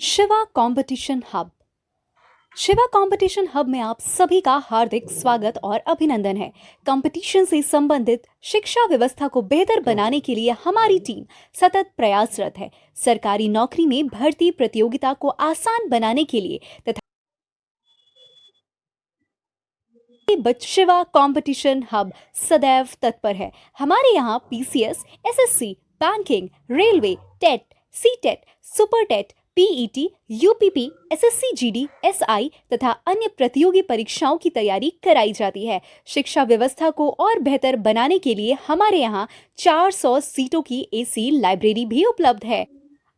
Shiva competition hub. Shiva competition hub में आप सभी का हार्दिक स्वागत और अभिनंदन है। कंपटीशन से संबंधित शिक्षा व्यवस्था को बेहतर बनाने के लिए हमारी टीम सतत प्रयासरत है। सरकारी नौकरी में भर्ती प्रतियोगिता को आसान बनाने के लिए तथा शिवा कंपटीशन हब सदैव तत्पर है। हमारे यहाँ PCS, SSC, banking, railway, TET, CTET, super TET, PET, UPP, SSC GD, SI तथा अन्य प्रतियोगी परीक्षाओं की तैयारी कराई जाती है। शिक्षा व्यवस्था को और बेहतर बनाने के लिए हमारे यहाँ 400 सीटों की एसी लाइब्रेरी भी उपलब्ध है।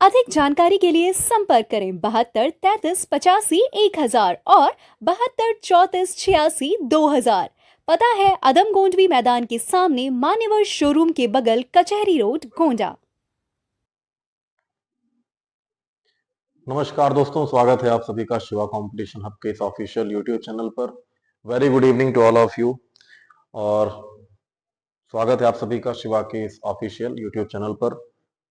अधिक जानकारी के लिए संपर्क करें 72 33 85 1000 और 72 34 86 2000। पता है अदम गोंडवी मैदान के सामने मान्यवर शोरूम के बगल कचहरी रोड गोंडा। नमस्कार दोस्तों, स्वागत है आप सभी का शिवा कंपटीशन हब के इस ऑफिशियल यूट्यूब चैनल पर। Very good evening to all of you और स्वागत है आप सभी का शिवा के इस ऑफिशियल यूट्यूब चैनल पर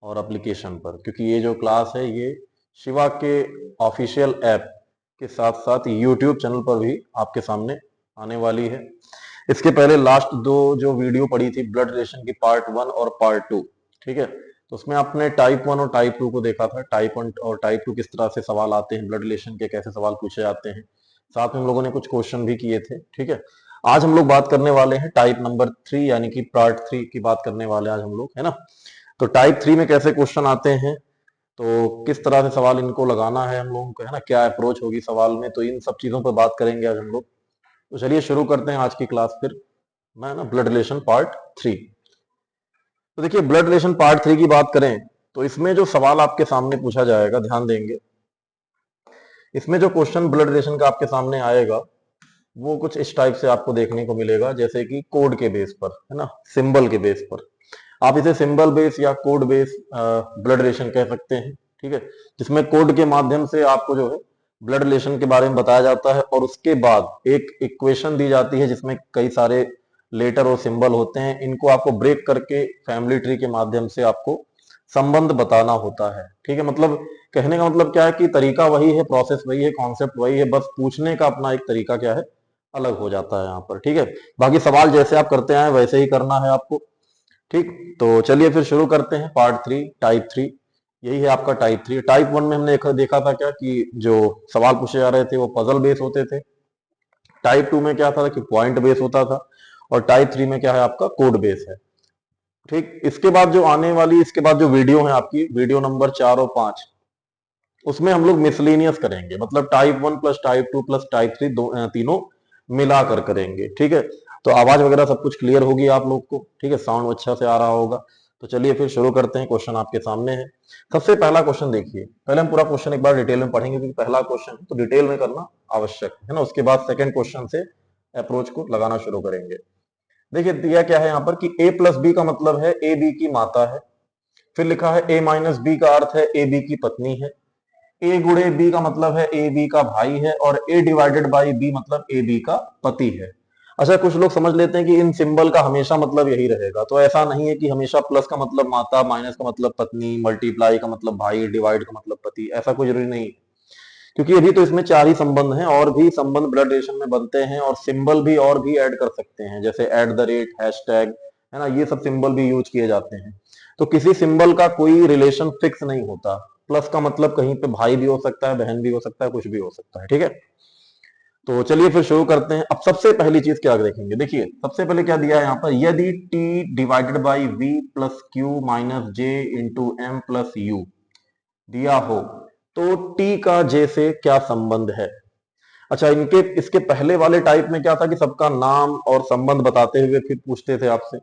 और एप्लीकेशन पर, क्योंकि ये जो क्लास है ये शिवा के ऑफिशियल ऐप के साथ साथ यूट्यूब चैनल पर भी आपके सामने आने वाली है। इसके पहले लास्ट दो जो वीडियो पड़ी थी ब्लड रिलेशन की पार्ट 1 और पार्ट 2, ठीक है, तो उसमें आपने टाइप 1 और टाइप 2 को देखा था। टाइप 1 और टाइप 2 किस तरह से सवाल आते हैं, ब्लड रिलेशन के कैसे सवाल पूछे जाते हैं, साथ में हम लोगों ने कुछ क्वेश्चन भी किए थे, ठीक है। आज हम लोग बात करने वाले हैं टाइप नंबर 3 यानी कि पार्ट 3 की बात करने वाले हैं आज हम लोग, है ना। तो टाइप 3 में कैसे क्वेश्चन आते हैं, तो किस तरह से सवाल इनको लगाना है हम लोगों को, है ना, क्या अप्रोच होगी सवाल में, तो इन सब चीजों पर बात करेंगे आज हम लोग। तो चलिए शुरू करते हैं आज की क्लास फिर, मैं ना ब्लड रिलेशन पार्ट 3। तो देखिए ब्लड रिलेशन पार्ट 3 की बात करें तो इसमें जो सवाल आपके सामने पूछा जाएगा, ध्यान देंगे, इसमें जो क्वेश्चन ब्लड रिलेशन का आपके सामने आएगा वो कुछ इस टाइप से आपको देखने को मिलेगा, जैसे कि कोड के बेस पर, है ना, सिंबल के बेस पर। आप इसे सिंबल बेस या कोड बेस ब्लड रिलेशन कह सकते हैं, ठीक है, जिसमें कोड के माध्यम से आपको जो है ब्लड रिलेशन के बारे में बताया जाता है और उसके बाद एक इक्वेशन दी जाती है जिसमें कई सारे लेटर और सिंबल होते हैं। इनको आपको ब्रेक करके फैमिली ट्री के माध्यम से आपको संबंध बताना होता है, ठीक है। मतलब कहने का मतलब क्या है कि तरीका वही है, प्रोसेस वही है, कॉन्सेप्ट वही है, बस पूछने का अपना एक तरीका क्या है अलग हो जाता है यहाँ पर, ठीक है। बाकी सवाल जैसे आप करते आए वैसे ही करना है आपको, ठीक। तो चलिए फिर शुरू करते हैं पार्ट 3 टाइप 3। यही है आपका टाइप 3। टाइप 1 में हमने देखा था क्या कि जो सवाल पूछे जा रहे थे वो पजल बेस होते थे। टाइप 2 में क्या था कि पॉइंट बेस होता था और टाइप 3 में क्या है आपका कोड बेस है, ठीक। इसके बाद जो आने वाली, इसके बाद जो वीडियो है आपकी वीडियो नंबर 4 और 5, उसमें हम लोग मिसलेनियस करेंगे, मतलब type 1 plus type 2 plus type 3 तीनों मिलाकर करेंगे, ठीक है। तो आवाज वगैरह सब कुछ क्लियर होगी आप लोग को, ठीक है, साउंड अच्छा से आ रहा होगा। तो चलिए फिर शुरू करते हैं। क्वेश्चन आपके सामने है। सबसे पहला क्वेश्चन देखिए, पहले हम पूरा क्वेश्चन एक बार डिटेल में पढ़ेंगे क्योंकि पहला क्वेश्चन है तो डिटेल में करना आवश्यक है ना। उसके बाद सेकंड क्वेश्चन से अप्रोच को लगाना शुरू करेंगे। देखिए दिया क्या है यहाँ पर कि a प्लस बी का मतलब है ए बी की माता है। फिर लिखा है a माइनस बी का अर्थ है ए बी की पत्नी है। ए गुणे बी का मतलब है ए बी का भाई है और ए डिवाइडेड बाई बी मतलब ए बी का पति है। अच्छा, कुछ लोग समझ लेते हैं कि इन सिंबल का हमेशा मतलब यही रहेगा, तो ऐसा नहीं है कि हमेशा प्लस का मतलब माता, माइनस का मतलब पत्नी, मल्टीप्लाई का मतलब भाई, डिवाइड का मतलब पति, ऐसा कोई जरूरी नहीं है। क्योंकि अभी तो इसमें 4 ही संबंध हैं, और भी संबंध ब्लड रिलेशन में बनते हैं और सिंबल भी और भी ऐड कर सकते हैं, जैसे एट द रेट, हैशटैग, है ना, ये सब सिंबल भी यूज किए जाते हैं। तो किसी सिंबल का कोई रिलेशन फिक्स नहीं होता। प्लस का मतलब कहीं पे भाई भी हो सकता है, बहन भी हो सकता है, कुछ भी हो सकता है, ठीक है। तो चलिए फिर शुरू करते हैं। अब सबसे पहली चीज क्या देखेंगे, देखिए सबसे पहले क्या दिया है यहाँ पर, यदि t divided by v plus Q minus J into M plus U दिया हो तो t का j से क्या संबंध है। अच्छा, इनके इसके पहले वाले टाइप में क्या था कि सबका नाम और संबंध बताते हुए फिर पूछते थे आपसे,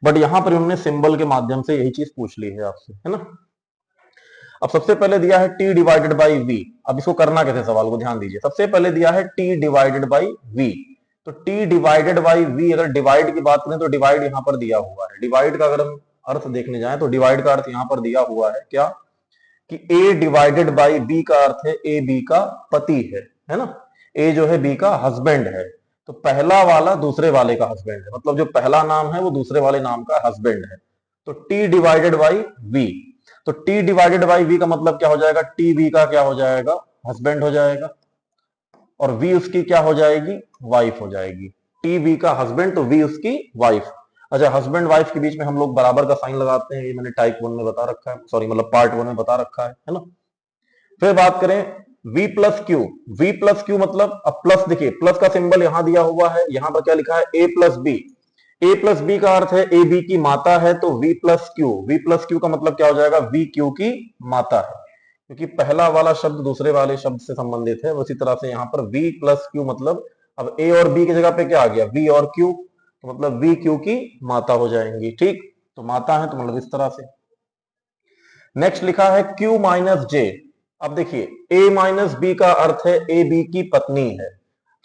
बट यहां पर उन्होंने सिंबल के माध्यम से यही चीज पूछ ली है आपसे, है ना। अब सबसे पहले दिया है t डिवाइडेड बाई v। अब इसको करना कैसे, सवाल को ध्यान दीजिए। सबसे पहले दिया है t डिवाइडेड बाई v, तो t डिवाइडेड बाई v, अगर डिवाइड की बात करें तो डिवाइड यहां पर दिया हुआ है। डिवाइड का अगर हम अर्थ देखने जाएं तो डिवाइड का अर्थ यहां पर दिया हुआ है क्या कि a डिवाइडेड बाई b का अर्थ है a b का पति है ना। a जो है b का हस्बैंड है, तो पहला वाला दूसरे वाले का हस्बैंड है, मतलब जो पहला नाम है वो दूसरे वाले नाम का हस्बैंड है। तो t डिवाइडेड बाई v, तो टी डिवाइडेड बाई वी का मतलब क्या हो जाएगा, टी वी का क्या हो जाएगा, हस्बैंड हो जाएगा, और वी उसकी क्या हो जाएगी, वाइफ हो जाएगी। टी वी का हस्बैंड तो वी उसकी वाइफ। अच्छा, हस्बैंड वाइफ के बीच में हम लोग बराबर का साइन लगाते हैं, ये मैंने टाइप 1 में बता रखा है, सॉरी मतलब पार्ट 1 में बता रखा है ना। फिर बात करें v plus Q, v plus Q मतलब, अब प्लस देखिए, प्लस का सिंबल यहां दिया हुआ है, यहां पर क्या लिखा है, a plus B. A plus B का अर्थ है ए बी की माता है, तो v plus Q, v plus Q का मतलब क्या हो जाएगा, v क्यू की माता है, क्योंकि पहला वाला शब्द दूसरे वाले शब्द से संबंधित है। उसी तरह से यहां पर v प्लस क्यू मतलब, अब a और b की जगह पे क्या आ गया, v और q, तो मतलब v क्यू की माता हो जाएंगी। ठीक, तो माता है तो मतलब इस तरह से। नेक्स्ट लिखा है q माइनस जे। अब देखिए a माइनस बी का अर्थ है ए बी की पत्नी है,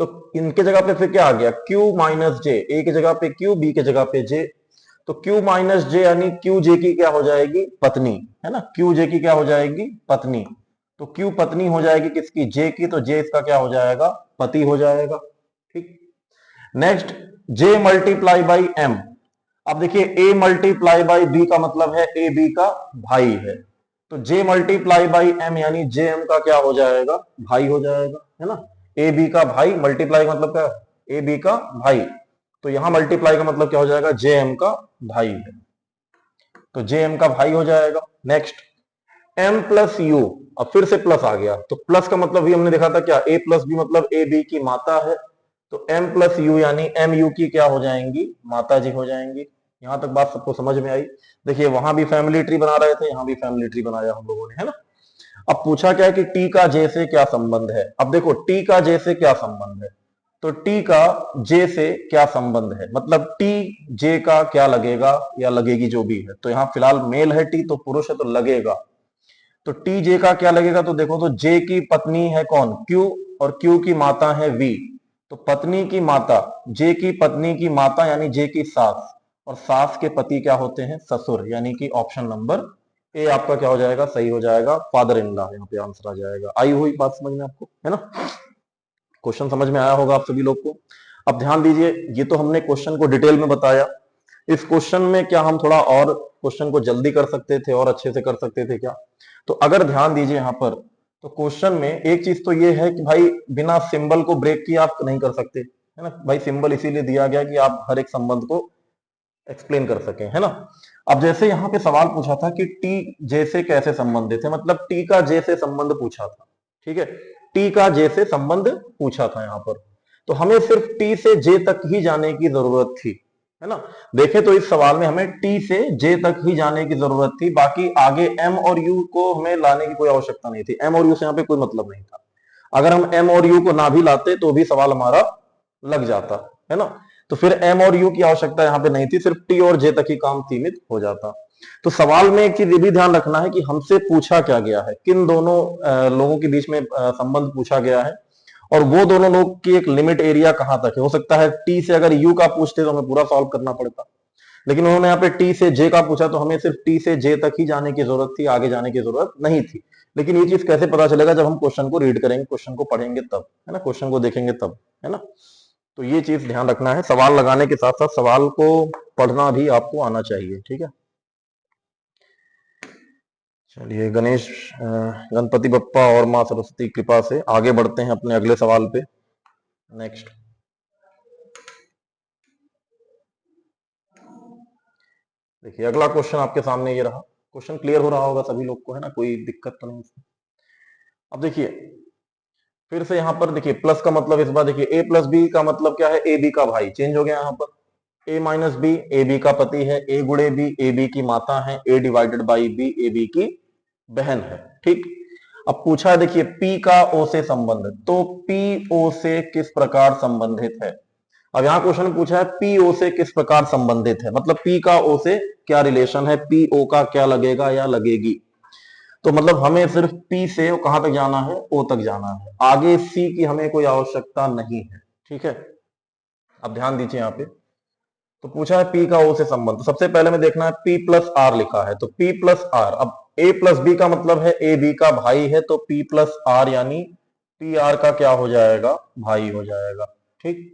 तो इनके जगह पे फिर क्या आ गया, q माइनस जे, ए की जगह पे q, b की जगह पे j, तो q माइनस जे यानी q जे की क्या हो जाएगी, पत्नी, है ना, q जे की क्या हो जाएगी, पत्नी। तो q पत्नी हो जाएगी किसकी, j की, तो j इसका क्या हो जाएगा, पति हो जाएगा। ठीक, next j multiply by m। अब देखिए a मल्टीप्लाई बाई b का मतलब है ए बी का भाई है, तो j मल्टीप्लाई बाई m यानी जे एम का क्या हो जाएगा, भाई हो जाएगा, है ना। ए बी का भाई, मल्टीप्लाई का मतलब क्या, ए बी का भाई, तो यहां मल्टीप्लाई का मतलब क्या हो जाएगा, जे एम का भाई है, तो जे एम का भाई हो जाएगा। नेक्स्ट m प्लस यू, अब फिर से प्लस आ गया, तो प्लस का मतलब भी हमने देखा था क्या, a प्लस बी मतलब ए बी की माता है, तो m प्लस यू यानी एम यू की क्या हो जाएंगी, माता जी हो जाएंगी। यहां तक बात सबको समझ में आई। देखिए वहां भी फैमिली ट्री बना रहे थे, यहां भी फैमिली ट्री बनाया हम लोगों ने, है ना। अब पूछा क्या है कि टी का जे से क्या संबंध है। अब देखो टी का जे से क्या संबंध है, तो टी का जे से क्या संबंध है, मतलब टी जे का क्या लगेगा या लगेगी जो भी है, तो यहां फिलहाल मेल है टी, तो पुरुष है तो लगेगा, तो टी जे का क्या लगेगा, तो देखो तो जे की पत्नी है कौन, क्यू, और क्यू की माता है वी, तो पत्नी की माता, जे की पत्नी की माता यानी जे की सास, और सास के पति क्या होते हैं, ससुर, यानी कि ऑप्शन नंबर ए आपका क्या हो जाएगा, सही हो जाएगा, फादर इन लॉ यहाँ पे आंसर आ जाएगा। आई हुई बात समझ में आपको, है ना, क्वेश्चन समझ में आया होगा आप सभी लोग को। अब ध्यान दीजिए, ये तो हमने क्वेश्चन को डिटेल में बताया, इस क्वेश्चन में क्या हम थोड़ा और क्वेश्चन को जल्दी कर सकते थे और अच्छे से कर सकते थे क्या, तो अगर ध्यान दीजिए यहां पर, तो क्वेश्चन में एक चीज तो ये है कि भाई बिना सिंबल को ब्रेक किए आप नहीं कर सकते, है ना भाई, सिंबल इसीलिए दिया गया कि आप हर एक संबंध को एक्सप्लेन कर सकें, है ना। अब जैसे यहाँ पे सवाल पूछा था कि टी जे से कैसे संबंधित है, मतलब टी का जे से संबंध पूछा था, ठीक है, टी का जे से संबंध पूछा था यहाँ पर, तो हमें सिर्फ टी से जे तक ही जाने की जरूरत थी, है ना। देखे तो इस सवाल में हमें टी से जे तक ही जाने की जरूरत थी, बाकी आगे एम और यू को हमें लाने की कोई आवश्यकता नहीं थी, एम और यू से यहाँ पे कोई मतलब नहीं था। अगर हम एम और यू को ना भी लाते तो भी सवाल हमारा लग जाता, है ना, तो फिर एम और यू की आवश्यकता यहाँ पे नहीं थी, सिर्फ टी और जे तक ही काम सीमित हो जाता। तो सवाल में एक चीज ये भी ध्यान रखना है कि हमसे पूछा क्या गया है, किन दोनों लोगों के बीच में संबंध पूछा गया है, और वो दोनों लोग की एक लिमिट एरिया कहां तक है। हो सकता है टी से अगर यू का पूछते तो हमें पूरा सॉल्व करना पड़ता, लेकिन उन्होंने यहाँ पे टी से जे का पूछा, तो हमें सिर्फ टी से जे तक ही जाने की जरूरत थी, आगे जाने की जरूरत नहीं थी। लेकिन ये चीज कैसे पता चलेगा, जब हम क्वेश्चन को रीड करेंगे, क्वेश्चन को पढ़ेंगे तब, है ना, क्वेश्चन को देखेंगे तब, है ना। तो ये चीज ध्यान रखना है, सवाल लगाने के साथ साथ सवाल को पढ़ना भी आपको आना चाहिए, ठीक है। चलिए गणेश गणपति बप्पा और माँ सरस्वती कृपा से आगे बढ़ते हैं अपने अगले सवाल पे। नेक्स्ट देखिए अगला क्वेश्चन आपके सामने ये रहा, क्वेश्चन क्लियर हो रहा होगा सभी लोग को, है ना, कोई दिक्कत तो नहीं इसमें। अब देखिए फिर से यहाँ पर देखिए प्लस का मतलब, इस बार देखिए ए प्लस बी का मतलब क्या है, ए बी का भाई, चेंज हो गया यहाँ पर, ए माइनस बी ए बी का पति है, ए गुणे बी ए बी की माता है, A divided by B A B की बहन है, ठीक। अब पूछा है देखिए पी का ओ से संबंध, तो पी ओ से किस प्रकार संबंधित है। अब यहाँ क्वेश्चन पूछा है पी ओ से किस प्रकार संबंधित है, मतलब पी का ओ से क्या रिलेशन है, पी ओ का क्या लगेगा या लगेगी, तो मतलब हमें सिर्फ पी से कहां तक जाना है, ओ तक जाना है, आगे सी की हमें कोई आवश्यकता नहीं है, ठीक है। अब ध्यान दीजिए यहाँ पे, तो पूछा है पी का ओ से संबंध, तो सबसे पहले में देखना है पी प्लस आर लिखा है, तो पी प्लस आर, अब ए प्लस बी का मतलब है ए बी का भाई है, तो पी प्लस आर यानी पी आर का क्या हो जाएगा, भाई हो जाएगा, ठीक।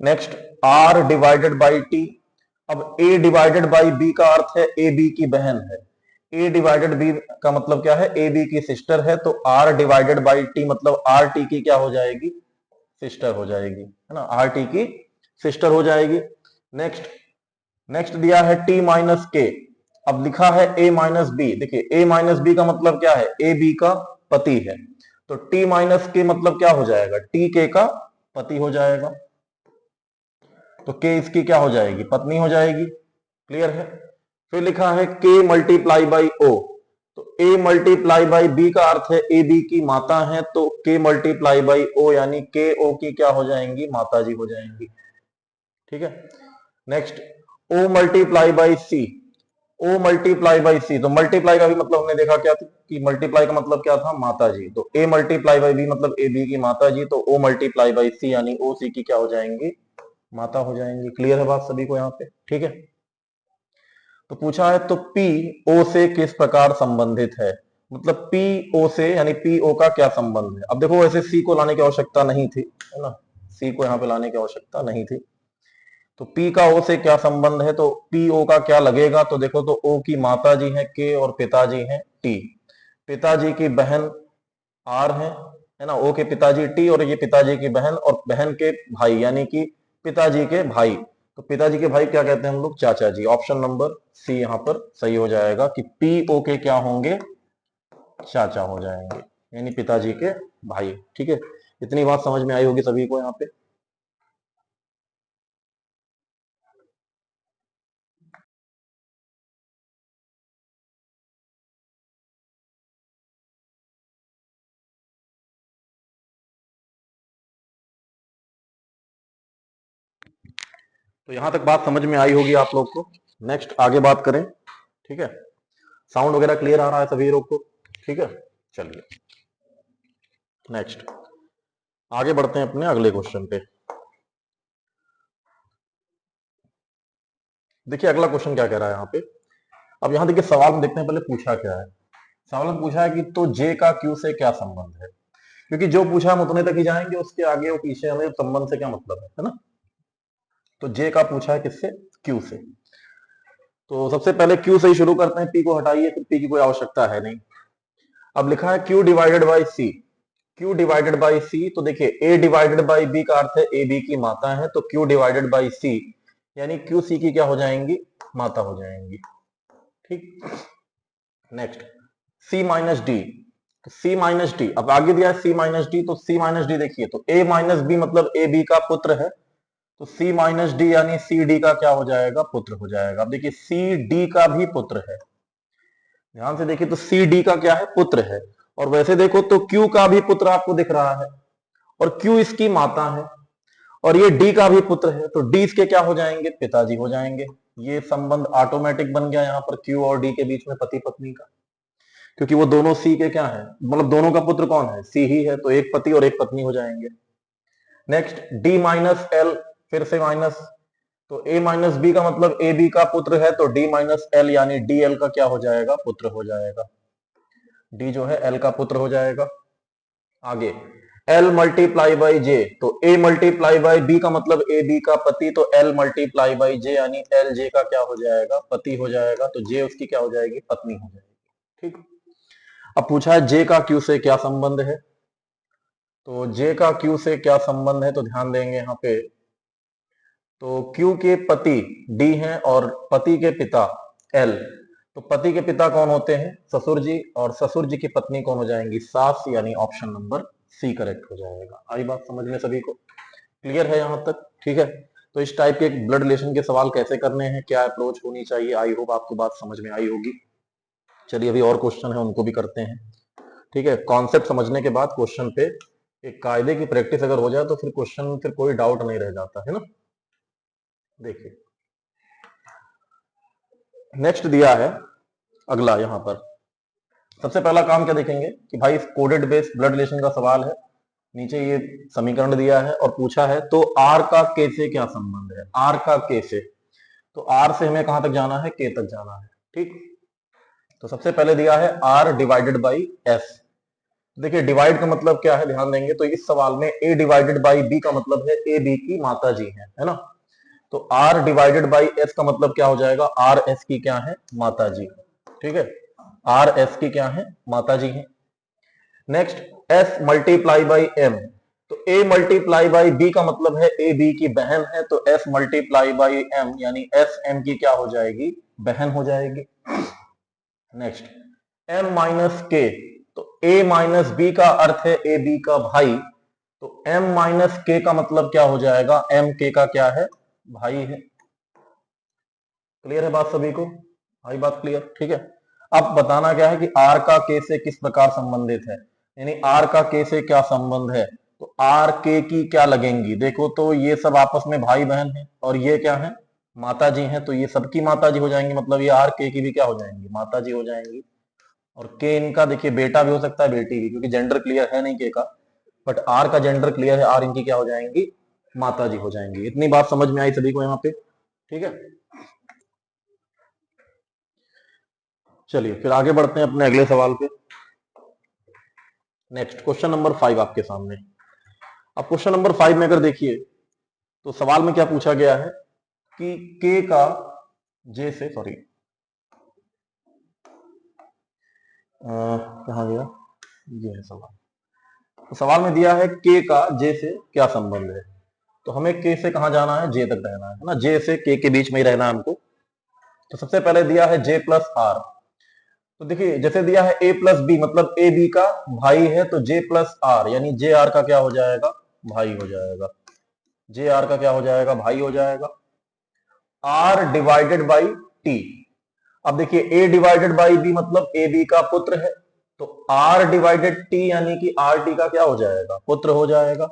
Next R divided by T, अब ए डिवाइडेड बाई बी का अर्थ है ए बी की बहन है, ए डिवाइडेड बी का मतलब क्या है, ए बी की सिस्टर है, तो आर डिवाइडेड बाई टी मतलब आर टी की क्या हो जाएगी, सिस्टर हो जाएगी, है ना, आर टी की सिस्टर हो जाएगी। नेक्स्ट नेक्स्ट दिया है टी माइनस के, अब लिखा है ए माइनस बी, देखिए ए माइनस बी का मतलब क्या है, ए बी का पति है, तो टी माइनस के मतलब क्या हो जाएगा, टी के का पति हो जाएगा, तो के इसकी क्या हो जाएगी, पत्नी हो जाएगी। क्लियर है। फिर लिखा है के मल्टीप्लाई बाई ओ, तो ए मल्टीप्लाई बाई बी का अर्थ है ए बी की माता है, तो के मल्टीप्लाई बाई ओ यानी के ओ की क्या हो जाएंगी, माता जी हो जाएंगी। ठीक है। Next O multiply by C, O multiply by C, तो मल्टीप्लाई का भी मतलब हमने देखा क्या था कि मल्टीप्लाई का मतलब क्या था, माता जी, तो ए मल्टीप्लाई बाई बी मतलब ए बी की माता जी, तो ओ मल्टीप्लाई बाई सी यानी ओ सी की क्या हो जाएंगी, माता हो जाएंगी। क्लियर है बात सभी को यहाँ पे। ठीक है। तो पूछा है तो पी ओ से किस प्रकार संबंधित है, मतलब पी ओ से यानी पी ओ का क्या संबंध है। अब देखो वैसे सी को लाने की आवश्यकता नहीं थी, है ना, सी को यहाँ पे लाने की आवश्यकता नहीं थी, तो पी का ओ से क्या संबंध है, तो पी ओ का क्या लगेगा, तो देखो तो ओ की माता जी है के और पिताजी हैं टी, पिताजी की बहन आर है ना, ओ के पिताजी टी और ये पिताजी की बहन और बहन के भाई यानी कि पिताजी के भाई, तो पिताजी के भाई क्या कहते हैं हम लोग, चाचा जी। ऑप्शन नंबर सी यहाँ पर सही हो जाएगा कि पी ओ के क्या होंगे, चाचा हो जाएंगे, यानी पिताजी के भाई। ठीक है। इतनी बात समझ में आई होगी सभी को यहाँ पे। तो यहां तक बात समझ में आई होगी आप लोग को। नेक्स्ट आगे बात करें। ठीक है। साउंड वगैरह क्लियर आ रहा है सभी लोग को। ठीक है। चलिए नेक्स्ट आगे बढ़ते हैं अपने अगले क्वेश्चन पे। देखिए अगला क्वेश्चन क्या कह रहा है यहाँ पे। अब यहाँ देखिए सवाल में देखते हैं पहले पूछा क्या है। सवाल में पूछा है कि तो जे का क्यू से क्या संबंध है, क्योंकि जो पूछा हम उतने तक ही जाएंगे, उसके आगे और पीछे हमें संबंध से क्या मतलब है ना। तो जे का पूछा है किससे, क्यू से। तो सबसे पहले क्यू से ही शुरू करते हैं, पी को हटाइए, फिर पी की कोई आवश्यकता है नहीं। अब लिखा है Q divided by C, Q divided by C, तो देखिए ए डिवाइडेड बाई बी का अर्थ है ए बी की माता है, तो क्यू डिवाइडेड बाई सी यानी क्यू सी की क्या हो जाएंगी, माता हो जाएंगी। ठीक। नेक्स्ट सी माइनस डी, तो सी माइनस डी, अब आगे दिया है सी माइनस डी, तो सी माइनस डी देखिए तो ए माइनस बी मतलब ए बी का पुत्र है, तो सी माइनस डी यानी सी डी का क्या हो जाएगा, पुत्र हो जाएगा। अब देखिए सी डी का भी पुत्र है, ध्यान से देखिए तो सी डी का क्या है, पुत्र है, और वैसे देखो तो क्यू का भी पुत्र आपको दिख रहा है, और क्यू इसकी माता है, और ये डी का भी पुत्र है, तो डी इसके क्या हो जाएंगे, पिताजी हो जाएंगे। ये संबंध ऑटोमेटिक बन गया यहाँ पर क्यू और डी के बीच में, पति पत्नी का, क्योंकि वो दोनों सी के क्या है, मतलब दोनों का पुत्र कौन है, सी ही है, तो एक पति और एक पत्नी हो जाएंगे। नेक्स्ट डी माइनस एल, फिर से माइनस, तो ए माइनस बी का मतलब ए बी का पुत्र है, तो डी माइनस एल यानी डी एल का क्या हो जाएगा, पुत्र हो जाएगा। डी जो है एल का पुत्र हो जाएगा। आगे एल मल्टीप्लाई बाई जे, तो ए मल्टीप्लाई बाई बी का मतलब ए बी का पति, तो एल मल्टीप्लाई बाई जे यानी एल जे का क्या हो जाएगा, पति हो जाएगा, तो जे उसकी क्या हो जाएगी, पत्नी हो जाएगी। ठीक। अब पूछा है जे का क्यू से क्या संबंध है, तो जे का क्यू से क्या संबंध है, तो ध्यान देंगे यहाँ पे, तो क्यू के पति डी हैं और पति के पिता एल, तो पति के पिता कौन होते हैं, ससुर जी, और ससुर जी की पत्नी कौन हो जाएंगी, सास, यानी ऑप्शन नंबर सी करेक्ट हो जाएगा। आई बात समझ में सभी को, क्लियर है यहां तक। ठीक है। तो इस टाइप के ब्लड रिलेशन के सवाल कैसे करने हैं, क्या अप्रोच होनी चाहिए, आई होप आपको बात समझ में आई होगी। चलिए अभी और क्वेश्चन है उनको भी करते हैं। ठीक है। कॉन्सेप्ट समझने के बाद क्वेश्चन पे एक कायदे की प्रैक्टिस अगर हो जाए तो फिर क्वेश्चन फिर कोई डाउट नहीं रह जाता है ना। देखिए नेक्स्ट दिया है अगला, यहां पर सबसे पहला काम क्या देखेंगे कि भाई कोडेड बेस्ड ब्लड रिलेशन का सवाल है, नीचे ये समीकरण दिया है और पूछा है तो आर का के से क्या संबंध है, आर का के से, तो आर से हमें कहां तक जाना है, के तक जाना है। ठीक। तो सबसे पहले दिया है आर डिवाइडेड बाई एस, देखिए डिवाइड का मतलब क्या है, ध्यान देंगे तो इस सवाल में ए डिवाइडेड बाई बी का मतलब है ए बी की माता जी है ना, तो आर डिवाइडेड बाई एस का मतलब क्या हो जाएगा, आर एस की क्या है, माता जी। ठीक है। आर एस की क्या है, माता जी है। Next S multiply by M, तो ए मल्टीप्लाई बाई बी का मतलब है ए बी की बहन है, तो एस मल्टीप्लाई बाई एम यानी एस एम की क्या हो जाएगी, बहन हो जाएगी। नेक्स्ट एम माइनस के, तो ए माइनस बी का अर्थ है ए बी का भाई, तो एम माइनस के का मतलब क्या हो जाएगा, एम के का क्या है, भाई है। क्लियर है बात सभी को, भाई बात क्लियर, ठीक है। अब बताना क्या है कि आर का के से किस प्रकार संबंधित है, यानी आर का के से क्या संबंध है, तो आर के की क्या लगेंगी, देखो तो ये सब आपस में भाई बहन है और ये क्या है, माता जी हैं, तो ये सबकी माता जी हो जाएंगी, मतलब ये आर के की भी क्या हो जाएंगी, माता जी हो जाएंगी। और के इनका देखिए बेटा भी हो सकता है, बेटी भी, क्योंकि जेंडर क्लियर है नहीं के का, बट आर का जेंडर क्लियर है, आर इनकी क्या हो जाएंगी, माता जी हो जाएंगी। इतनी बात समझ में आई सभी को यहाँ पे, ठीक है। चलिए फिर आगे बढ़ते हैं अपने अगले सवाल पे। नेक्स्ट क्वेश्चन नंबर 5 आपके सामने। अब क्वेश्चन नंबर 5 में अगर देखिए तो सवाल में क्या पूछा गया है कि के का जे से, सॉरी कहाँ गया, ये है सवाल। तो सवाल में दिया है के का जे से क्या संबंध है, तो हमें के से कहां जाना है, जे तक रहना है ना, जे से के बीच में ही रहना है हमको। तो सबसे पहले दिया है जे प्लस आर, तो देखिए जैसे दिया है ए प्लस बी मतलब ए बी का भाई है, तो जे प्लस आर यानी जे आर का क्या हो जाएगा, भाई हो जाएगा, जे आर का क्या हो जाएगा, भाई हो जाएगा। आर डिवाइडेड बाई टी, अब देखिए ए डिवाइडेड बाई बी मतलब ए बी का पुत्र है, तो आर डिवाइडेड टी यानी कि आर टी का क्या हो जाएगा, पुत्र हो जाएगा।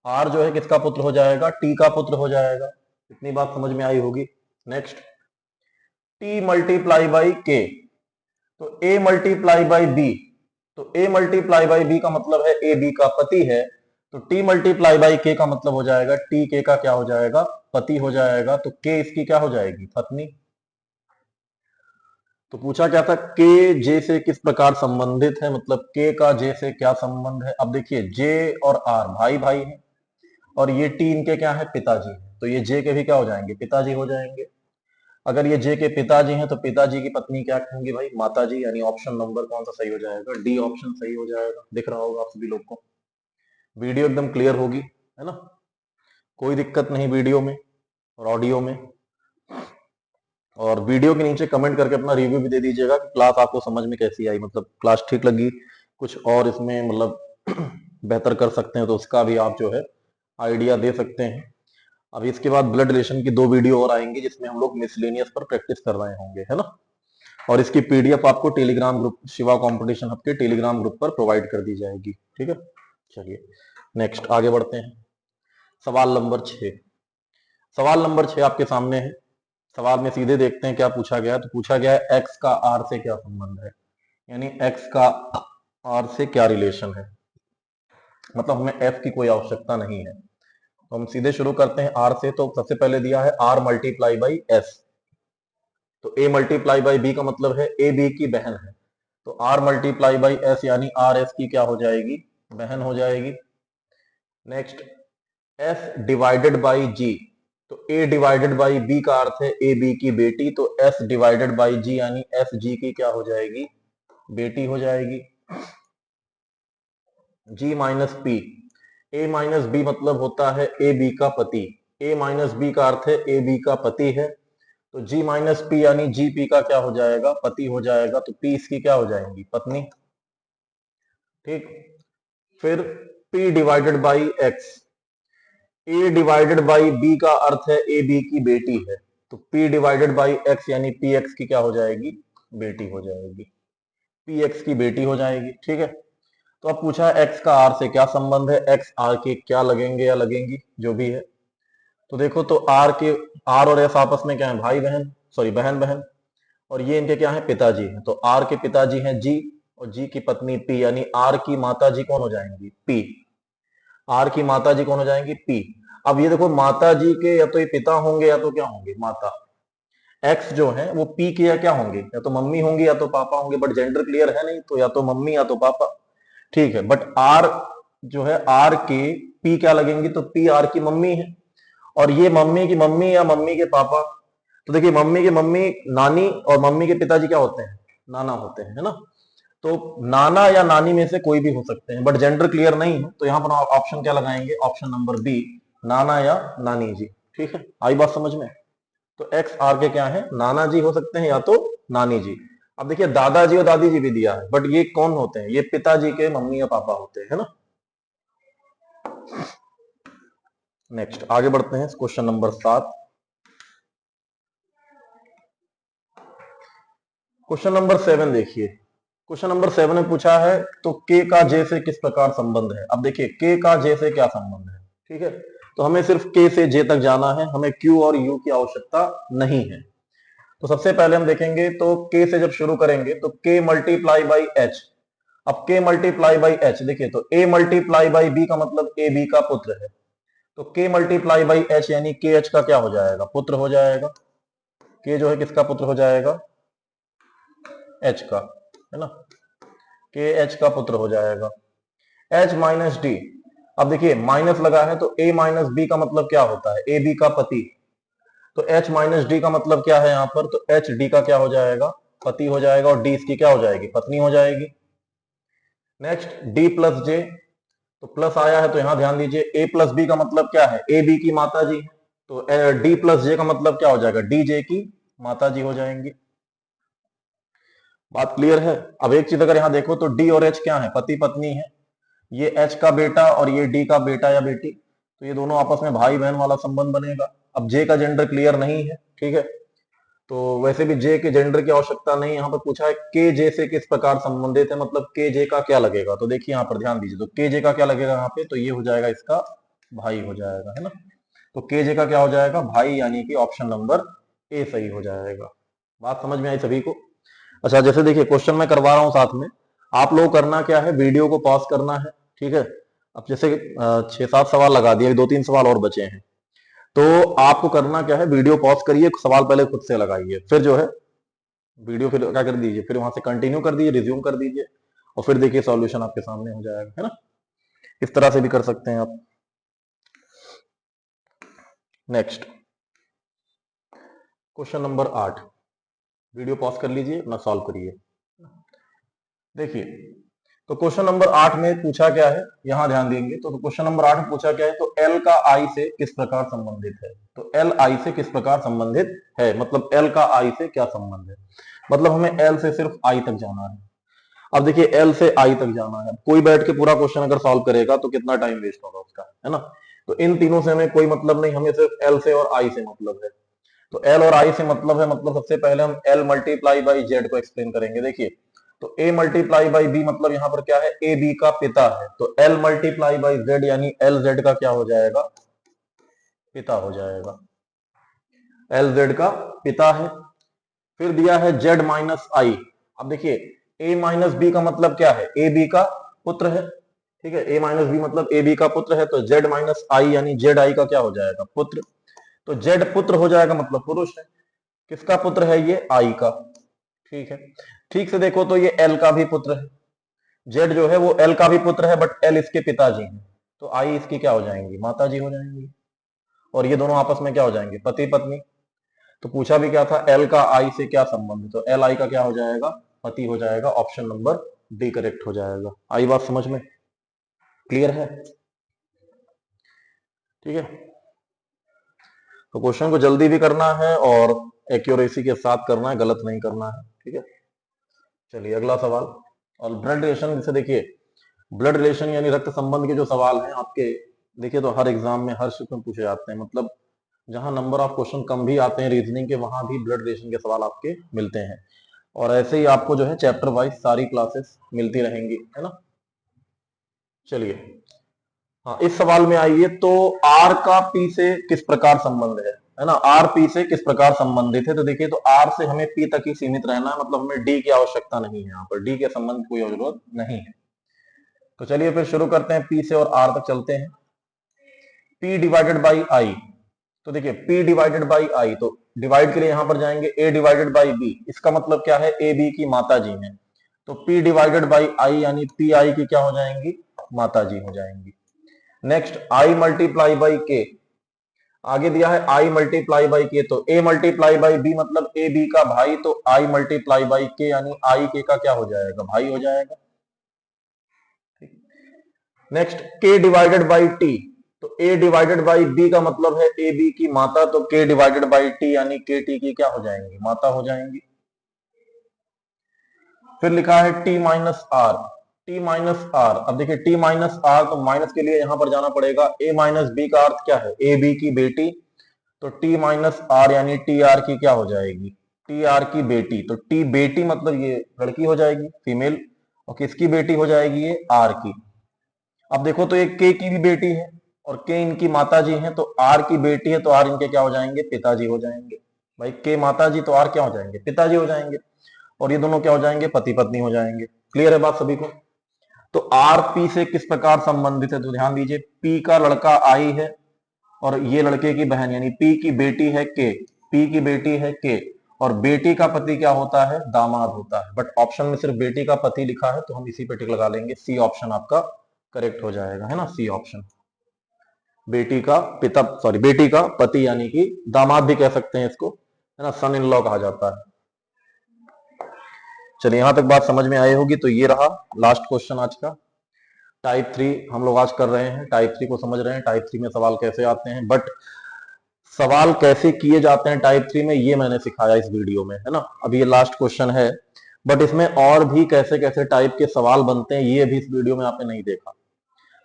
आर जो है किसका पुत्र हो जाएगा, टी का पुत्र हो जाएगा। इतनी बात समझ में आई होगी। नेक्स्ट टी मल्टीप्लाई बाई के, तो ए मल्टीप्लाई बाई बी, तो ए मल्टीप्लाई बाई बी का मतलब है ए बी का पति है, तो टी मल्टीप्लाई बाई के का मतलब हो जाएगा टी के का क्या हो जाएगा, पति हो जाएगा, तो के इसकी क्या हो जाएगी, पत्नी। तो पूछा क्या था, के जे से किस प्रकार संबंधित है, मतलब के का जे से क्या संबंध है। अब देखिए जे और आर भाई भाई है, और ये टी इनके क्या है, पिताजी है, तो ये जे के भी क्या हो जाएंगे, पिताजी हो जाएंगे। अगर ये जे के पिताजी हैं तो पिताजी की पत्नी क्या होंगी भाई, माताजी, यानी ऑप्शन नंबर कौन सा सही हो जाएगा, डी ऑप्शन सही हो जाएगा। दिख रहा होगा आप सभी लोग को, वीडियो एकदम क्लियर होगी, है ना, कोई दिक्कत नहीं वीडियो में और ऑडियो में। और वीडियो के नीचे कमेंट करके अपना रिव्यू भी दे दीजिएगा कि क्लास आपको समझ में कैसी आई, मतलब क्लास ठीक लगी, कुछ और इसमें मतलब बेहतर कर सकते हैं तो उसका भी आप जो है आइडिया दे सकते हैं। अब इसके बाद ब्लड रिलेशन की 2 वीडियो और आएंगी जिसमें हम लोग मिसलेनियस पर प्रैक्टिस कर रहे होंगे, है ना। और इसकी पीडीएफ आपको Telegram group, Shiva competition hub के टेलीग्राम ग्रुप पर प्रोवाइड कर दी जाएगी, ठीक है। चलिए नेक्स्ट आगे बढ़ते हैं। सवाल नंबर 6, सवाल नंबर 6 आपके सामने है। सवाल में सीधे देखते हैं क्या पूछा गया है। तो पूछा गया है एक्स का आर से क्या संबंध है, यानी एक्स का आर से क्या रिलेशन है, मतलब हमें एफ की कोई आवश्यकता नहीं है। तो हम सीधे शुरू करते हैं आर से। तो सबसे पहले दिया है आर मल्टीप्लाई बाई एस, तो ए मल्टीप्लाई बाई बी का मतलब है ए बी की बहन है, तो आर मल्टीप्लाई बाई एस यानी आर एस की क्या हो जाएगी, बहन हो जाएगी। नेक्स्ट एस डिवाइडेड बाई जी, तो ए डिवाइडेड बाई बी का अर्थ है ए बी की बेटी, तो एस डिवाइडेड बाई जी यानी एस जी की क्या हो जाएगी, बेटी हो जाएगी। जी माइनस पी, ए माइनस बी मतलब होता है ए बी का पति, ए माइनस बी का अर्थ है ए बी का पति है, तो जी माइनस पी यानी जी पी का क्या हो जाएगा, पति हो जाएगा, तो पी इसकी क्या हो जाएंगी, पत्नी, ठीक। फिर P divided by X, A divided by B का अर्थ है ए बी की बेटी है, तो P डिवाइडेड बाई एक्स यानी पी एक्स की क्या हो जाएगी, बेटी हो जाएगी, पी एक्स की बेटी हो जाएगी, ठीक है। तो अब पूछा है एक्स का आर से क्या संबंध है, एक्स आर के क्या लगेंगे या लगेंगी, जो भी है। तो देखो तो आर और एस आपस में क्या है, भाई बहन, सॉरी बहन बहन, और ये इनके क्या है, पिताजी हैं, तो आर के पिताजी हैं जी, और जी की पत्नी पी, यानी आर की माता जी कौन हो जाएंगी, पी, आर की माता जी कौन हो जाएंगी, पी। अब ये देखो माता जी के या तो ये पिता होंगे या तो क्या होंगे, माता। एक्स जो है वो पी के या क्या होंगे, या तो मम्मी होंगी या तो पापा होंगे, बट जेंडर क्लियर है नहीं, तो या तो मम्मी या तो पापा, ठीक है। बट आर जो है, आर के पी क्या लगेंगी, तो पी आर की मम्मी है, और ये मम्मी की मम्मी या मम्मी के पापा, तो देखिए मम्मी की मम्मी नानी और मम्मी के पिताजी क्या होते हैं, नाना होते हैं, है ना। तो नाना या नानी में से कोई भी हो सकते हैं, बट जेंडर क्लियर नहीं है, तो यहाँ पर ऑप्शन क्या लगाएंगे, ऑप्शन नंबर बी, नाना या नानी जी। ठीक है, आई बात समझ में। तो एक्स आर के क्या है, नाना जी हो सकते हैं या तो नानी जी। अब देखिए दादाजी और दादी जी भी दिया है, बट ये कौन होते हैं, ये पिताजी के मम्मी या पापा होते हैं, है ना। नेक्स्ट आगे बढ़ते हैं, क्वेश्चन नंबर 7। क्वेश्चन नंबर 7 देखिए, क्वेश्चन नंबर 7 में पूछा है तो के का जे से किस प्रकार संबंध है। अब देखिए के का जे से क्या संबंध है, ठीक है। तो हमें सिर्फ के से जे तक जाना है, हमें क्यू और यू की आवश्यकता नहीं है। तो सबसे पहले हम देखेंगे तो के से जब शुरू करेंगे तो के मल्टीप्लाई बाई एच। अब के मल्टीप्लाई बाई एच देखिए, तो ए मल्टीप्लाई बाई बी का मतलब ए बी का पुत्र है, तो के मल्टीप्लाई बाई एच यानी के एच का क्या हो जाएगा, पुत्र हो जाएगा। के जो है किसका पुत्र हो जाएगा, एच का, है ना, के एच का पुत्र हो जाएगा। एच माइनस डी, अब देखिए माइनस लगा है तो ए माइनस बी का मतलब क्या होता है, ए बी का पति। तो एच माइनस डी का मतलब क्या है यहाँ पर, तो एच डी का क्या हो जाएगा, पति हो जाएगा, और डी इसकी क्या हो जाएगी, पत्नी हो जाएगी। नेक्स्ट डी प्लस जे, तो प्लस आया है तो यहां ध्यान दीजिए, ए प्लस बी का मतलब क्या है, ए बी की माता जी, तो डी प्लस जे का मतलब क्या हो जाएगा, डी जे की माता जी हो जाएंगी। बात क्लियर है। अब एक चीज अगर यहां देखो तो डी और एच क्या है, पति पत्नी है, ये एच का बेटा और ये डी का बेटा या बेटी, तो ये दोनों आपस में भाई बहन वाला संबंध बनेगा। अब जे का जेंडर क्लियर नहीं है, ठीक है, तो वैसे भी जे के जेंडर की आवश्यकता नहीं, यहाँ पर पूछा है के जे से किस प्रकार संबंधित है, मतलब के जे का क्या लगेगा, तो देखिए यहाँ पर ध्यान दीजिए, तो के जे का क्या लगेगा यहाँ पे, तो ये हो जाएगा इसका भाई हो जाएगा, है ना। तो के जे का क्या हो जाएगा, भाई, यानी कि ऑप्शन नंबर ए सही हो जाएगा। बात समझ में आई सभी को। अच्छा जैसे देखिए क्वेश्चन मैं करवा रहा हूं साथ में, आप लोग करना क्या है, वीडियो को पॉज करना है, ठीक है। अब जैसे 6-7 सवाल लगा दिए, 2-3 सवाल और बचे हैं, तो आपको करना क्या है, वीडियो पॉज करिए, सवाल पहले खुद से लगाइए, फिर जो है वीडियो फिर क्या कर दीजिए, फिर वहां से कंटिन्यू कर दीजिए, रिज्यूम कर दीजिए, और फिर देखिए सॉल्यूशन आपके सामने हो जाएगा, है ना। इस तरह से भी कर सकते हैं आप। Next question number 8, video pause कर लीजिए, अपना सॉल्व करिए। देखिए तो क्वेश्चन नंबर 8 में पूछा क्या है, यहां ध्यान देंगे, तो क्वेश्चन नंबर 8 में पूछा क्या है, तो एल का आई से किस प्रकार संबंधित है, तो एल आई से किस प्रकार संबंधित है, मतलब एल का आई से क्या संबंध है, मतलब हमें एल से सिर्फ आई तक जाना है। अब देखिए एल से आई तक जाना है, कोई बैठ के पूरा क्वेश्चन अगर सॉल्व करेगा तो कितना टाइम वेस्ट होगा उसका, है ना। तो इन तीनों से हमें कोई मतलब नहीं, हमें सिर्फ एल से और आई से मतलब है। तो एल और आई से मतलब है, मतलब सबसे पहले हम एल मल्टीप्लाई बाई जेड को एक्सप्लेन करेंगे। देखिए तो ए मल्टीप्लाई बाई बी मतलब यहाँ पर क्या है, ए बी का पिता है, तो एल मल्टीप्लाई बाई जेड यानी एल जेड का क्या हो जाएगा, पिता हो जाएगा, एल जेड का पिता है। फिर दिया है जेड माइनस आई। अब देखिए ए माइनस बी का मतलब क्या है, ए बी का पुत्र है, ठीक है, ए माइनस बी मतलब ए बी का पुत्र है, तो जेड माइनस आई यानी जेड आई का क्या हो जाएगा, पुत्र। तो जेड पुत्र हो जाएगा मतलब पुरुष है, किसका पुत्र है, ये आई का, ठीक है। ठीक से देखो तो ये एल का भी पुत्र है, जेड जो है वो एल का भी पुत्र है, बट एल इसके पिताजी हैं, तो आई इसकी क्या हो जाएंगी, माता जी हो जाएंगी, और ये दोनों आपस में क्या हो जाएंगे, पति पत्नी। तो पूछा भी क्या था, एल का आई से क्या संबंध, तो एल आई का क्या हो जाएगा, पति हो जाएगा, ऑप्शन नंबर डी करेक्ट हो जाएगा। आई बात समझ में, क्लियर है, ठीक है। तो क्वेश्चन को जल्दी भी करना है और एक्यूरेसी के साथ करना है, गलत नहीं करना है, ठीक है। चलिए अगला सवाल, और ब्लड रिलेशन, जैसे देखिए ब्लड रिलेशन यानी रक्त संबंध के जो सवाल हैं आपके, देखिए तो हर एग्जाम में हर शिफ्ट में पूछे जाते हैं, मतलब जहां नंबर ऑफ क्वेश्चन कम भी आते हैं रीजनिंग के, वहां भी ब्लड रिलेशन के सवाल आपके मिलते हैं, और ऐसे ही आपको जो है चैप्टर वाइज सारी क्लासेस मिलती रहेंगी, है ना। चलिए हाँ, इस सवाल में आइए, तो आर का पी से किस प्रकार संबंध है ना, आर पी से किस प्रकार संबंधित है, तो देखिए तो आर से हमें पी तक ही सीमित रहना है, मतलब हमें डी की आवश्यकता नहीं है, यहाँ पर डी के संबंध कोई जरूरत नहीं है। तो चलिए फिर शुरू करते हैं, पी से और आर तक चलते हैं। पी डिवाइडेड बाई आई, तो देखिए P डिवाइडेड बाई आई, तो डिवाइड के लिए यहां पर जाएंगे A डिवाइडेड बाई बी, इसका मतलब क्या है, ए बी की माता जी है, तो P डिवाइडेड बाई आई यानी पी आई की क्या हो जाएंगी, माता जी हो जाएंगी। नेक्स्ट I मल्टीप्लाई बाई के, आगे दिया है आई मल्टीप्लाई बाई के, तो ए मल्टीप्लाई बाई बी मतलब ए बी का भाई, तो आई मल्टीप्लाई बाई के यानी आई के का क्या हो जाएगा, भाई हो जाएगा। नेक्स्ट के डिवाइडेड बाई टी, तो ए डिवाइडेड बाई बी का मतलब है ए बी की माता, तो के डिवाइडेड बाई टी यानी के टी की क्या हो जाएंगी, माता हो जाएंगी। फिर लिखा है T minus R, T minus R, अब देखिए टी माइनस आर, तो माइनस के लिए यहां पर जाना पड़ेगा, ए माइनस बी का अर्थ क्या है, ए बी की बेटी, तो टी माइनस आर यानी टी आर की क्या हो जाएगी, टी आर की बेटी, तो टी बेटी मतलब ये लड़की हो जाएगी, फीमेल, और किसकी बेटी हो जाएगी, ये आर की। अब देखो तो एक के की भी बेटी है और के इनकी माता जी है, तो आर की बेटी है तो आर इनके क्या हो जाएंगे, पिताजी हो जाएंगे। भाई के माता जी तो आर क्या हो जाएंगे, पिताजी हो जाएंगे, और ये दोनों क्या हो जाएंगे, पति पत्नी हो जाएंगे। क्लियर है बात सभी को। तो आर पी से किस प्रकार संबंधित है, तो ध्यान दीजिए, पी का लड़का आई है और ये लड़के की बहन यानी पी की बेटी है के, पी की बेटी है के, और बेटी का पति क्या होता है, दामाद होता है। बट ऑप्शन में सिर्फ बेटी का पति लिखा है तो हम इसी पे टिक लगा लेंगे, सी ऑप्शन आपका करेक्ट हो जाएगा, है ना, सी ऑप्शन। बेटी का पिता, सॉरी बेटी का पति यानी कि दामाद भी कह सकते हैं इसको, है ना, सन इन लॉ कहा जाता है। चलिए यहां तक बात समझ में आई होगी। तो ये रहा लास्ट क्वेश्चन आज का। टाइप 3 हम लोग आज कर रहे हैं, टाइप 3 को समझ रहे हैं, टाइप 3 में सवाल कैसे आते हैं, बट सवाल कैसे किए जाते हैं टाइप 3 में ये मैंने सिखाया इस वीडियो में, है ना। अभी ये लास्ट क्वेश्चन है, बट इसमें और भी कैसे कैसे टाइप के सवाल बनते हैं ये अभी इस वीडियो में आपने नहीं देखा।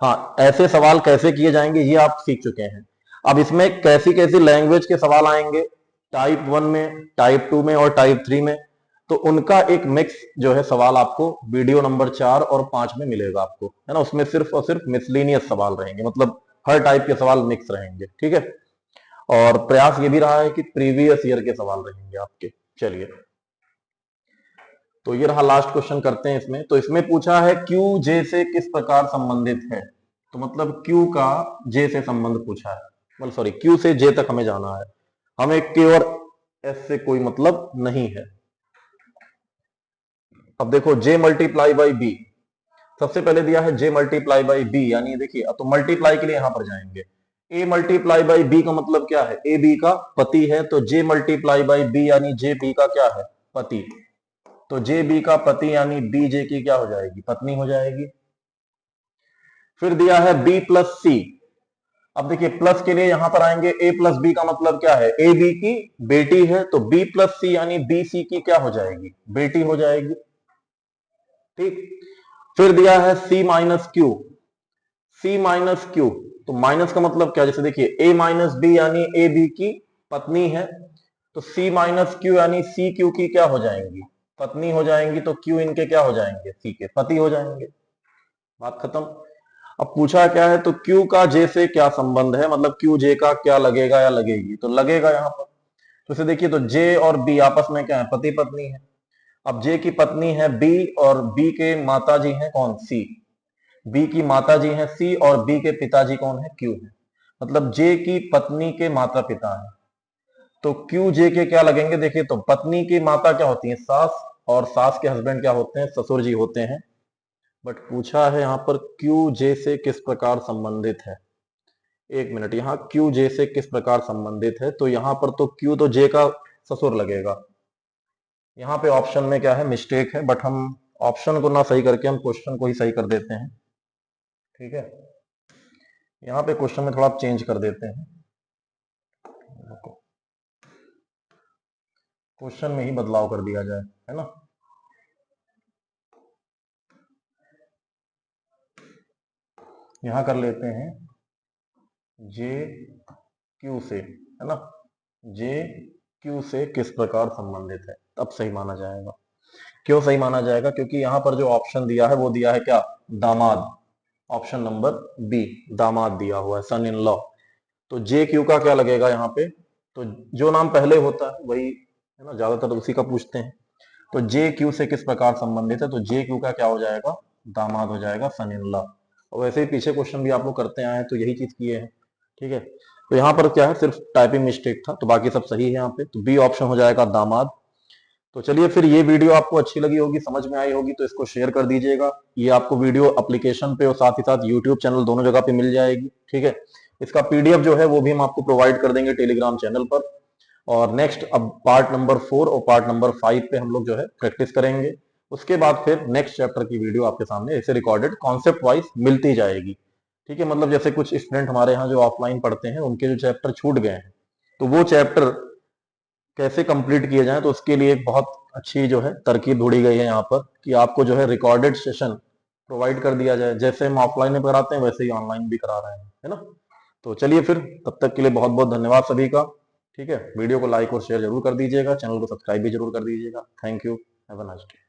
हाँ, ऐसे सवाल कैसे किए जाएंगे ये आप सीख चुके हैं। अब इसमें कैसी कैसी लैंग्वेज के सवाल आएंगे टाइप 1 में, टाइप 2 में और टाइप 3 में, तो उनका एक मिक्स जो है सवाल आपको वीडियो नंबर 4 और 5 में मिलेगा आपको, है ना। उसमें सिर्फ और सिर्फ मिसलिनियस सवाल रहेंगे, मतलब हर टाइप के सवाल मिक्स रहेंगे, ठीक है। और प्रयास ये भी रहा है कि प्रीवियस ईयर के सवाल रहेंगे आपके। चलिए तो ये रहा लास्ट क्वेश्चन, करते हैं इसमें। तो इसमें पूछा है क्यू जे से किस प्रकार संबंधित है, तो मतलब क्यू का जे से संबंध पूछा है, मतलब सॉरी क्यू से जे तक हमें जाना है, हमें के और एस से कोई मतलब नहीं है। अब देखो जे मल्टीप्लाई बाई बी, सबसे पहले दिया है जे मल्टीप्लाई बाई बी, यानी देखिए अब तो मल्टीप्लाई के लिए यहां पर जाएंगे, ए मल्टीप्लाई बाई बी का मतलब क्या है, ए बी का पति है, तो जे मल्टीप्लाई बाई बी यानी जे बी का क्या है, पति, तो जे बी का पति यानी बी जे की क्या हो जाएगी, पत्नी हो जाएगी। फिर दिया है बी प्लस सी, अब देखिए प्लस के लिए यहां पर आएंगे, ए प्लस बी का मतलब क्या है, ए बी की बेटी है, तो बी प्लस सी यानी बी सी की क्या हो जाएगी, बेटी हो जाएगी, ठीक। फिर दिया है सी माइनस क्यू, सी माइनस क्यू, तो माइनस का मतलब क्या, जैसे देखिए ए माइनस बी यानी ए बी की पत्नी है, तो सी माइनस क्यू यानी सी क्यू की क्या हो जाएंगी, पत्नी हो जाएंगी, तो क्यू इनके क्या हो जाएंगे, सी के पति हो जाएंगे, बात खत्म। अब पूछा क्या है, तो क्यू का जे से क्या संबंध है, मतलब क्यू जे का क्या लगेगा या लगेगी, तो लगेगा यहां पर। तो इसे देखिए, तो जे और बी आपस में क्या है, पति पत्नी है। अब जे की पत्नी है बी और बी के माता जी हैं कौन, सी, बी की माता जी हैं सी और बी के पिताजी कौन है, क्यू है, मतलब जे की पत्नी के माता पिता है, तो क्यू जे के क्या लगेंगे, देखिए तो पत्नी की माता क्या होती है, सास, और सास के हस्बैंड क्या होते हैं, ससुर जी होते हैं। बट पूछा है यहां पर क्यू जे से किस प्रकार संबंधित है, एक मिनट, यहाँ क्यू जे से किस प्रकार संबंधित है, तो यहां पर तो क्यू तो जे का ससुर लगेगा, यहाँ पे ऑप्शन में क्या है, मिस्टेक है, बट हम ऑप्शन को ना सही करके हम क्वेश्चन को ही सही कर देते हैं, ठीक है। यहाँ पे क्वेश्चन में थोड़ा चेंज कर देते हैं, क्वेश्चन में ही बदलाव कर दिया जाए, है ना। यहां कर लेते हैं जे क्यू से, है ना, जे क्यू से किस प्रकार संबंधित है, तब सही माना जाएगा। क्यों सही माना जाएगा, क्योंकि यहां पर जो ऑप्शन दिया है वो दिया है क्या, दामाद, ऑप्शन नंबर बी, दामाद दिया हुआ है, सन इन लॉ, तो जे क्यू का क्या लगेगा यहाँ पे, तो जो नाम पहले होता है वही, है ना, ज्यादातर उसी का पूछते हैं। तो जे क्यू से किस प्रकार संबंधित है, तो जे क्यू का क्या हो जाएगा, दामाद हो जाएगा, सन इन लॉ। और वैसे ही पीछे क्वेश्चन भी आप लोग करते आए हैं तो यही चीज किए हैं, ठीक है। तो यहाँ पर क्या है, सिर्फ टाइपिंग मिस्टेक था, तो बाकी सब सही है यहाँ पे, तो बी ऑप्शन हो जाएगा दामाद। तो चलिए फिर, ये वीडियो आपको अच्छी लगी होगी, समझ में आई होगी, तो इसको शेयर कर दीजिएगा। ये आपको वीडियो एप्लीकेशन पे और साथ ही साथ यूट्यूब चैनल दोनों जगह पे मिल जाएगी, ठीक है। इसका पीडीएफ जो है वो भी हम आपको प्रोवाइड कर देंगे टेलीग्राम चैनल पर। और नेक्स्ट अब पार्ट नंबर 4 और पार्ट नंबर 5 पे हम लोग जो है प्रैक्टिस करेंगे। उसके बाद फिर नेक्स्ट चैप्टर की वीडियो आपके सामने ऐसे रिकॉर्डेड कॉन्सेप्ट वाइज मिलती जाएगी। ठीक है, मतलब जैसे कुछ स्टूडेंट हमारे यहाँ जो ऑफलाइन पढ़ते हैं उनके जो चैप्टर छूट गए हैं, तो वो चैप्टर कैसे कंप्लीट किए जाएं, तो उसके लिए एक बहुत अच्छी जो है तरकीब ढूंढी गई है यहाँ पर कि आपको जो है रिकॉर्डेड सेशन प्रोवाइड कर दिया जाए। जैसे हम ऑफलाइन में कराते हैं वैसे ही ऑनलाइन भी करा रहे हैं, है ना। तो चलिए फिर, तब तक के लिए बहुत बहुत धन्यवाद सभी का। ठीक है, वीडियो को लाइक और शेयर जरूर कर दीजिएगा, चैनल को सब्सक्राइब भी जरूर कर दीजिएगा। Thank you, have a nice day.